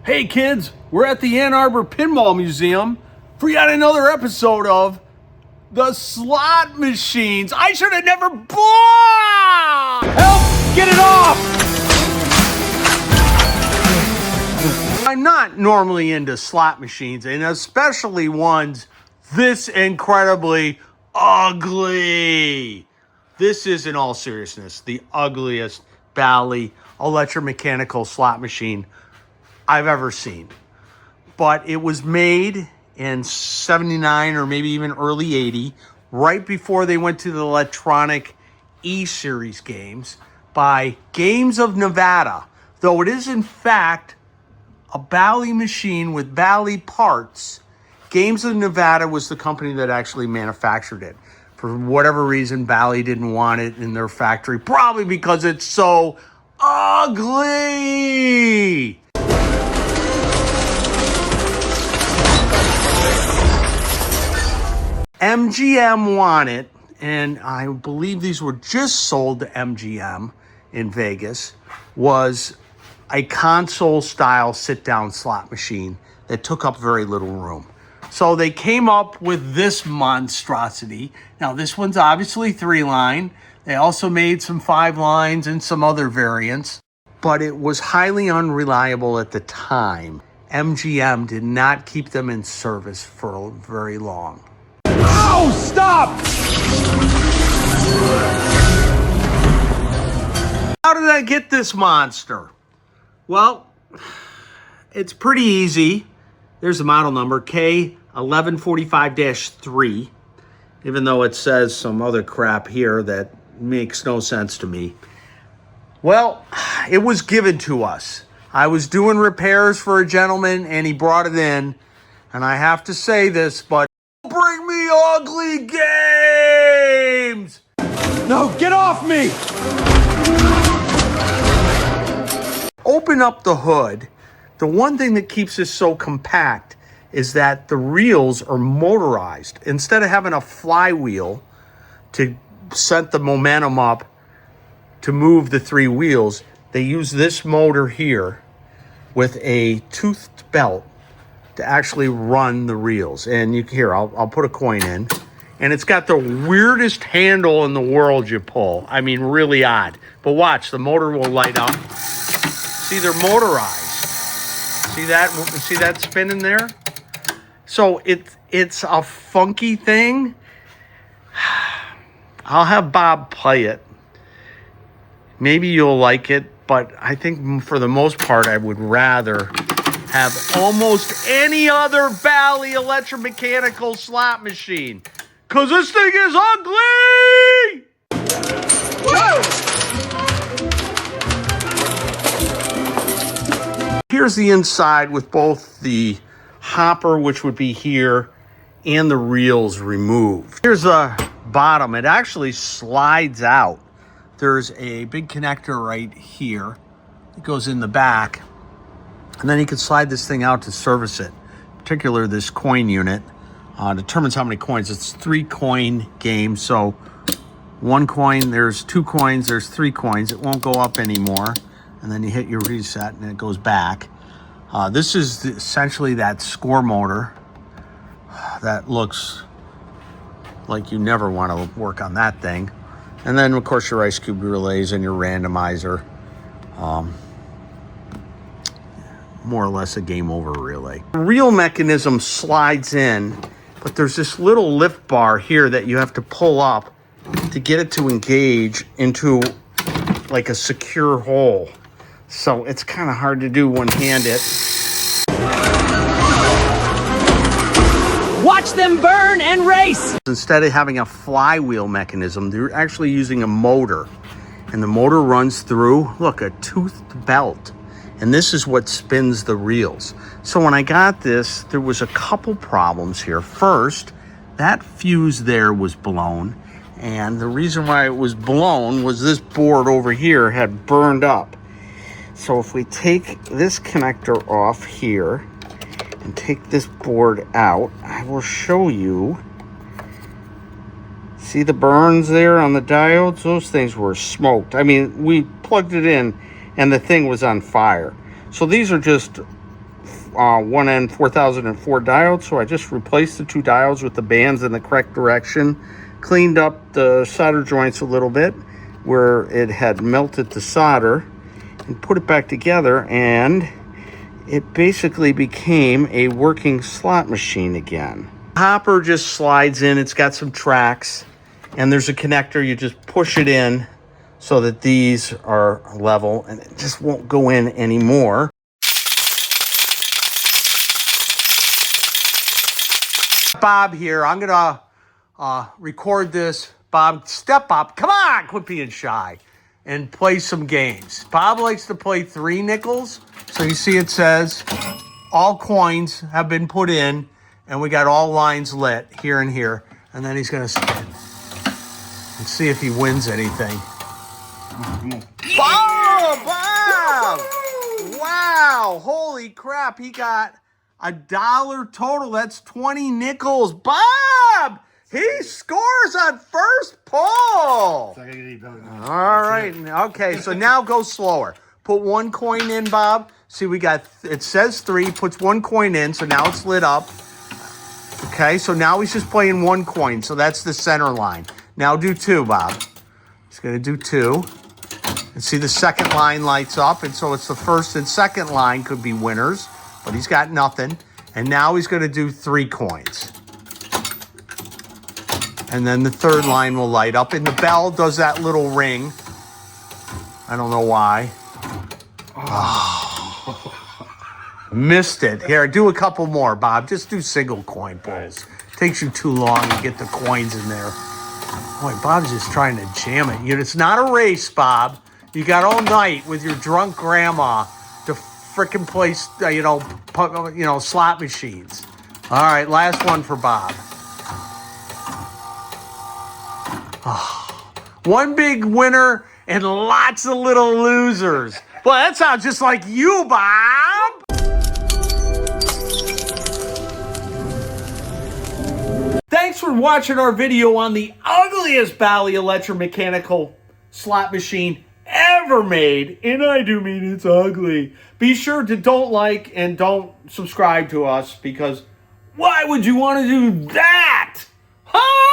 Hey kids, we're at the Ann Arbor Pinball Museum for yet another episode of the slot machines I should have never bought! Help! Get it off! I'm not normally into slot machines, and especially ones this incredibly ugly. This is, in all seriousness, the ugliest Bally Electro-Mechanical slot machine I've ever seen. But it was made in 79 or maybe even early 80, right before they went to the electronic E-series games by Games of Nevada, though it is in fact a Bally machine with Bally parts. Games of Nevada was the company that actually manufactured it. For whatever reason, Bally didn't want it in their factory, probably because it's so ugly. MGM won it, and I believe these were just sold to MGM in Vegas, was a console-style sit-down slot machine that took up very little room. So they came up with this monstrosity. Now, this one's obviously 3-line. They also made some 5 lines and some other variants, but it was highly unreliable at the time. MGM did not keep them in service for very long. Oh, stop! How did I get this monster? Well, it's pretty easy. There's the model number, K-1145-3, even though it says some other crap here that makes no sense to me. Well, it was given to us. I was doing repairs for a gentleman, and he brought it in. And I have to say this, but bring me ugly games! No, get off me! Open up the hood. The one thing that keeps this so compact is that the reels are motorized. Instead of having a flywheel to set the momentum up to move the 3 wheels, they use this motor here with a toothed belt to actually run the reels. And you here, I'll put a coin in, and it's got the weirdest handle in the world you pull. I mean, really odd. But watch, the motor will light up. See, they're motorized. See that spinning there? So it's a funky thing. I'll have Bob play it. Maybe you'll like it, but I think for the most part, I would rather have almost any other Bally Electro-Mechanical slot machine. Because this thing is ugly! Woo! Here's the inside with both the hopper, which would be here, and the reels removed. Here's the bottom. It actually slides out. There's a big connector right here. It goes in the back. And then you can slide this thing out to service it. In particular, this coin unit determines how many coins. It's 3-coin game. So 1 coin, there's 2 coins, there's 3 coins. It won't go up anymore. And then you hit your reset and it goes back. This is essentially that score motor that looks like you never want to work on that thing. And then, of course, your ice cube relays and your randomizer. More or less a game over relay. The reel mechanism slides in, but there's this little lift bar here that you have to pull up to get it to engage into like a secure hole. So it's kind of hard to do one-handed. Watch them burn and race! Instead of having a flywheel mechanism, they're actually using a motor. And the motor runs through, look, a toothed belt. And this is what spins the reels. So when I got this, there was a couple problems here. First, that fuse there was blown. And the reason why it was blown was this board over here had burned up. So if we take this connector off here and take this board out, I will show you. See the burns there on the diodes? Those things were smoked. I mean, we plugged it in and the thing was on fire. So these are just 1N 4004 diode, so I just replaced the two diodes with the bands in the correct direction, cleaned up the solder joints a little bit where it had melted the solder, and put it back together, and it basically became a working slot machine again. Hopper just slides in. It's got some tracks, and there's a connector. You just push it in so that these are level, and it just won't go in anymore. Bob here. I'm gonna record this. Bob, step up. Come on, quit being shy, and play some games. Bob likes to play 3 nickels. So you see it says all coins have been put in, and we got all lines lit here and here. And then he's gonna spin and see if he wins anything. Bob! Bob! Wow! Holy crap! He got $1 total. That's 20 nickels. Bob! He scores on first pull. All right. Okay. So now go slower. Put 1 coin in, Bob. See, we got, it says 3, puts 1 coin in, so now it's lit up. Okay, so now he's just playing 1 coin, so that's the center line. Now do 2, Bob. He's gonna do 2. And see the second line lights up, and so it's the first and second line could be winners, but he's got nothing. And now he's gonna do 3 coins. And then the third line will light up, and the bell does that little ring. I don't know why. Oh. Missed it. Here, do a couple more, Bob. Just do single coin pulls. Takes you too long to get the coins in there. Boy, Bob's just trying to jam it. It's not a race, Bob. You got all night with your drunk grandma to frickin' play, slot machines. All right, last one for Bob. Oh, 1 big winner and lots of little losers. Well, that sounds just like you, Bob. Thanks for watching our video on the ugliest Bally Electro-Mechanical slot machine ever made. And I do mean it's ugly. Be sure to don't like and don't subscribe to us, because why would you want to do that? Huh?